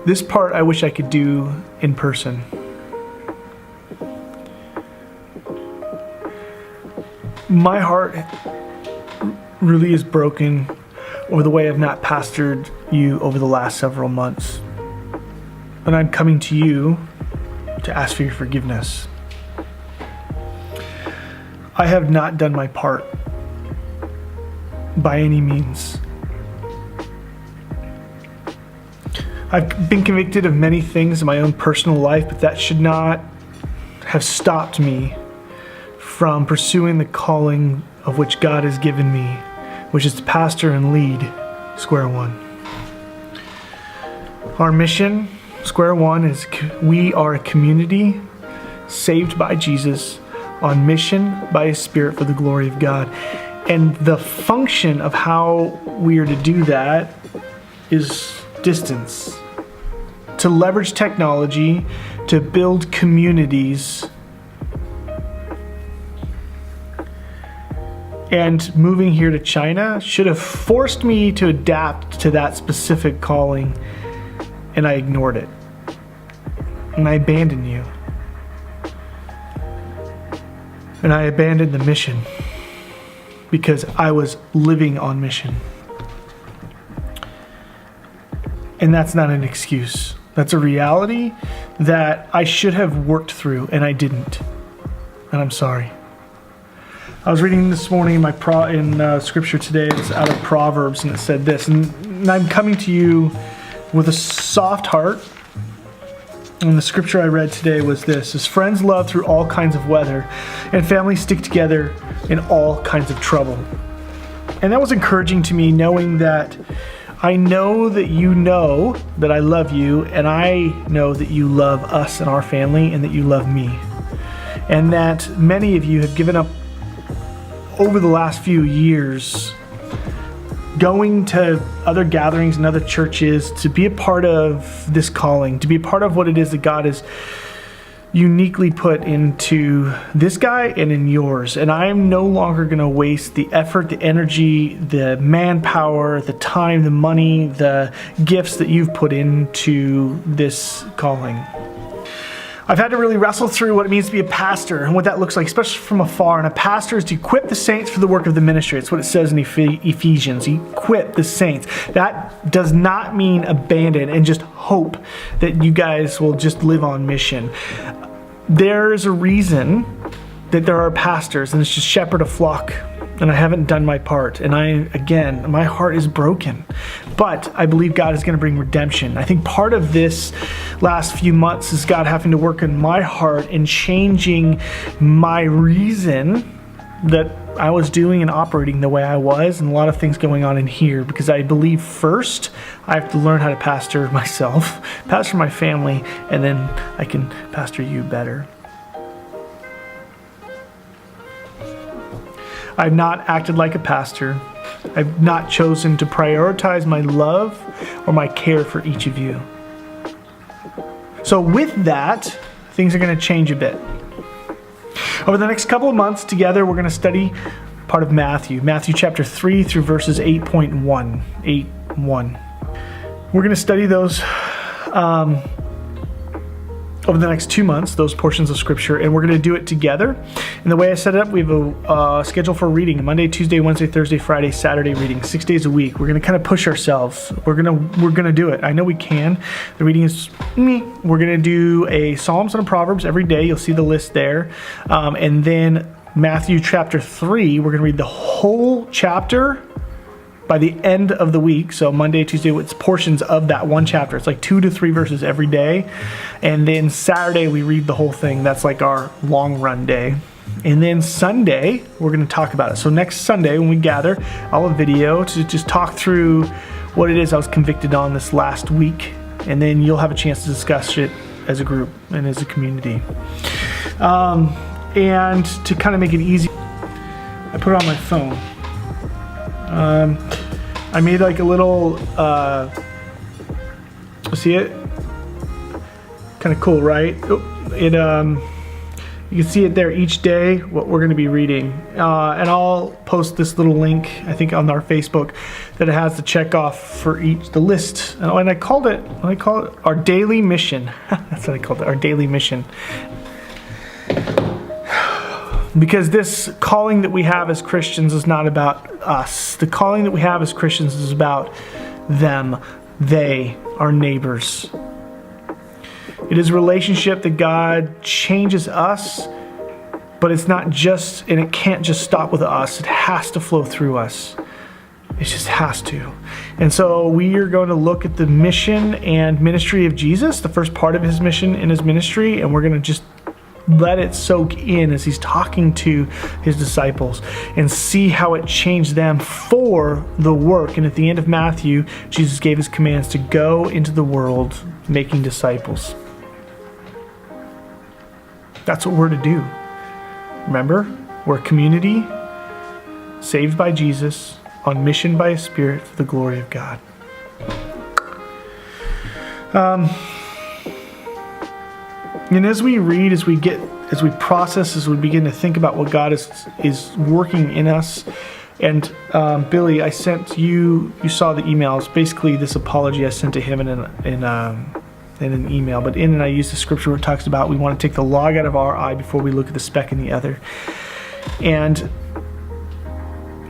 This part I wish I could do in person. My heart really is broken over the way I've not pastored you over the last several months. And I'm coming to you to ask for your forgiveness. I have not done my part by any means. I've been convicted of many things in my own personal life, but that should not have stopped me from pursuing the calling of which God has given me, which is to pastor and lead SquareOne. Our mission, SquareOne, is we are a community saved by Jesus, on mission by His Spirit for the glory of God. And the function of how we are to do that is distance. To leverage technology to build communities. And moving here to China should have forced me to adapt to that specific calling, and I ignored it. And I abandoned you. And I abandoned the mission because I was living on mission. And that's not an excuse. That's a reality that I should have worked through, and I didn't. And I'm sorry. I was reading this morning in scripture today. It's out of Proverbs, and it said this. And I'm coming to you with a soft heart. And the scripture I read today was this: "As friends love through all kinds of weather, and families stick together in all kinds of trouble." And that was encouraging to me, knowing that I know that you know that I love you, and I know that you love us and our family, and that you love me. And that many of you have given up over the last few years going to other gatherings and other churches to be a part of this calling, to be a part of what it is that God has uniquely put into this guy and in yours. And I'm no longer going to waste the effort, the energy, the manpower, the time, the money, the gifts that you've put into this calling. I've had to really wrestle through what it means to be a pastor and what that looks like, especially from afar. And a pastor is to equip the saints for the work of the ministry. It's what it says in Ephesians. Equip the saints. That does not mean abandon and just hope that you guys will just live on mission. There's a reason that there are pastors, and it's just shepherd a flock. And I haven't done my part. And my heart is broken. But I believe God is going to bring redemption. I think part of this last few months is God having to work in my heart and changing my reason that I was doing and operating the way I was, and a lot of things going on in here, because I believe first I have to learn how to pastor myself, pastor my family, and then I can pastor you better. I've not acted like a pastor. I've not chosen to prioritize my love or my care for each of you. So with that, things are going to change a bit. Over the next couple of months together, we're going to study part of Matthew chapter 3 through verses 8.1. We're going to study those over the next 2 months, those portions of scripture, and we're going to do it together. And the way I set it up, we have a schedule for reading: Monday, Tuesday, Wednesday, Thursday, Friday, Saturday reading, 6 days a week. We're going to kind of push ourselves. We're going to do it. I know we can. The reading is me. We're going to do a Psalms and a Proverbs every day. You'll see the list there. And then Matthew chapter 3, we're going to read the whole chapter by the end of the week. So Monday, Tuesday, it's portions of that one chapter. It's like 2 to 3 verses every day. And then Saturday, we read the whole thing. That's like our long run day. And then Sunday, we're going to talk about it. So next Sunday, when we gather, I'll have a video to just talk through what it is I was convicted on this last week. And then you'll have a chance to discuss it as a group and as a community. And to kind of make it easy, I put it on my phone. I made like a little, see it? Kind of cool, right? It You can see it there each day, what we're going to be reading. And I'll post this little link, I think, on our Facebook that it has the check off for the list. And I called it our daily mission. That's what I called it, our daily mission. Because this calling that we have as Christians is not about us. The calling that we have as Christians is about them. They are neighbors. It is a relationship that God changes us, but it's not just, and it can't just stop with us. It has to flow through us. It just has to. And so we are going to look at the mission and ministry of Jesus, the first part of his mission and his ministry, and we're going to just let it soak in as he's talking to his disciples and see how it changed them for the work. And at the end of Matthew, Jesus gave his commands to go into the world making disciples. That's what we're to do. Remember, we're a community saved by Jesus, on mission by his Spirit for the glory of God. And as we read, as we process, as we begin to think about what God is working in us, and Billy, I sent you saw the emails, basically this apology I sent to him in an email, but in it I used the scripture where it talks about we want to take the log out of our eye before we look at the speck in the other. And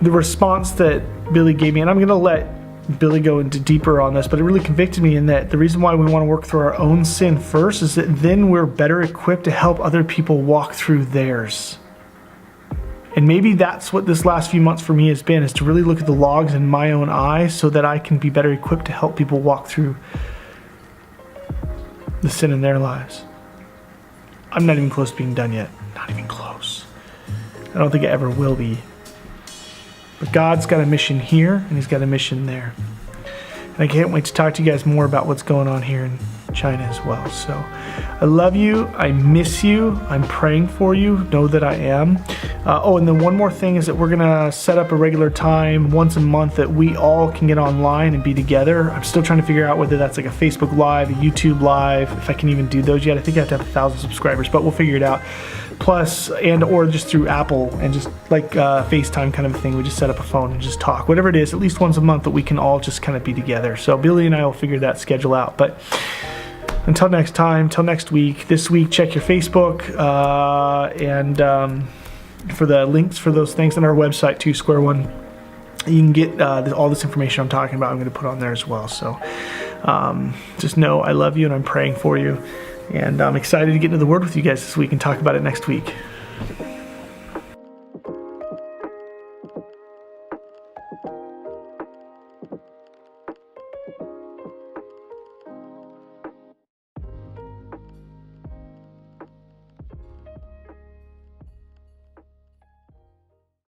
the response that Billy gave me, and I'm going to let Billy go into deeper on this, but it really convicted me in that the reason why we want to work through our own sin first is that then we're better equipped to help other people walk through theirs. And maybe that's what this last few months for me has been, is to really look at the logs in my own eye so that I can be better equipped to help people walk through the sin in their lives. I'm not even close to being done yet. Not even close. I don't think I ever will be. But God's got a mission here, and he's got a mission there. And I can't wait to talk to you guys more about what's going on here in China as well. So I love you. I miss you. I'm praying for you. Know that I am. And then one more thing is that we're going to set up a regular time once a month that we all can get online and be together. I'm still trying to figure out whether that's like a Facebook Live, a YouTube Live, if I can even do those yet. I think I have to have 1,000 subscribers, but we'll figure it out. Plus, or just through Apple, and just like FaceTime kind of a thing. We just set up a phone and just talk. Whatever it is, at least once a month that we can all just kind of be together. So Billy and I will figure that schedule out. But until next time, till next week, this week, check your Facebook and for the links for those things on our website too, SquareOne. You can get all this information I'm talking about. I'm going to put on there as well. So just know I love you and I'm praying for you. And I'm excited to get into the Word with you guys this week and talk about it next week.